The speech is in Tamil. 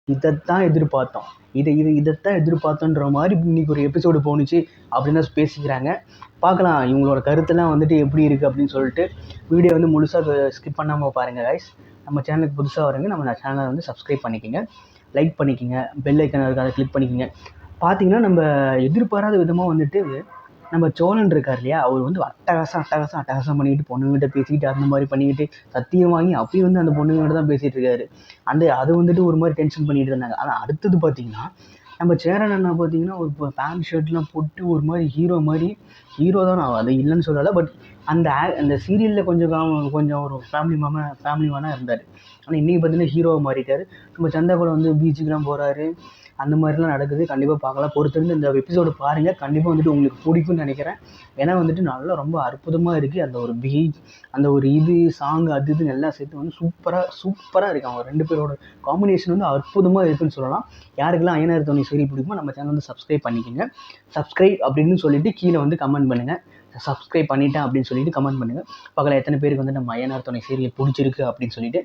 இதைத்தான் எதிர்பார்த்தோம், இதைத்தான் எதிர்பார்த்தோன்ற மாதிரி இன்னைக்கு ஒரு எபிசோடு போணுச்சு அப்படின்னு தான் பேசிக்கிறாங்க. பார்க்கலாம் இவங்களோட கருத்தெல்லாம் வந்துட்டு எப்படி இருக்குது அப்படின்னு சொல்லிட்டு. வீடியோ வந்து முழுசாக ஸ்கிப் பண்ணாமல் பாருங்கள் கைஸ். நம்ம சேனலுக்கு புதுசாக வருங்க, நம்ம சேனலை வந்து சப்ஸ்கிரைப் பண்ணிக்கோங்க, லைக் பண்ணிக்கோங்க, பெல் ஐக்கன் இருக்குது அதை கிளிக் பண்ணிக்கோங்க. பார்த்தீங்கன்னா நம்ம எதிர்பாராத விதமாக வந்துட்டு நம்ம சோழன் இருக்கார் இல்லையா, அவர் வந்து அட்டகாசம் பண்ணிக்கிட்டு பொண்ணுங்கிட்ட பேசிக்கிட்டு அந்த மாதிரி பண்ணிக்கிட்டு சத்தியம் வாங்கி அப்பயும் வந்து அந்த பொண்ணுங்கிட்ட தான் பேசிகிட்டு இருக்காரு. அது வந்துட்டு ஒரு மாதிரி டென்ஷன் பண்ணிகிட்டு இருந்தாங்க. ஆனால் அடுத்தது பார்த்தீங்கன்னா நம்ம சேரன் அண்ணா பார்த்தீங்கன்னா ஒரு பேண்ட் ஷர்ட்லாம் போட்டு ஒரு மாதிரி ஹீரோ தான், நான் அது இல்லைன்னு சொல்லலை. பட் அந்த சீரியலில் கொஞ்சம் ஒரு ஃபேமிலி மேனாக இருந்தார். ஆனால் இன்றைக்கி பார்த்தீங்கன்னா ஹீரோவை மாறிட்டார். நம்ம சந்தா கூட வந்து பீச்சுக்கெலாம் போகிறாரு, அந்த மாதிரிலாம் நடக்குது. கண்டிப்பாக பார்க்கலாம், பொறுத்திருந்து இந்த எபிசோடு பாருங்கள். கண்டிப்பாக வந்துட்டு உங்களுக்கு பிடிக்கும்னு நினைக்கிறேன். ஏன்னா வந்துட்டு நல்லா ரொம்ப அற்புதமாக இருக்குது. அந்த ஒரு அந்த ஒரு சாங் அது இதுன்னு எல்லாம் சேர்த்து வந்து சூப்பராக இருக்குது. அவங்க 2 பேரோட காம்பினேஷன் வந்து அற்புதமாக இருக்குதுன்னு சொல்லலாம். யாருக்கெல்லாம் ஐயனார் துணை சீரியல் பிடிக்குமோ நம்ம சேனல் வந்து சப்ஸ்கிரைப் பண்ணிக்கோங்க. சப்ஸ்கிரைப் அப்படின்னு சொல்லிட்டு கீழே வந்து கமெண்ட் பண்ணுங்கள். சப்ஸ்கிரைப் பண்ணிட்டேன் அப்படின்னு சொல்லிட்டு கமெண்ட் பண்ணுங்கள். பக்கத்தில் எத்தனை பேருக்கு வந்து நம்ம ஐயனார் துணை சீரியல் பிடிச்சிருக்கு அப்படின்னு சொல்லிட்டு.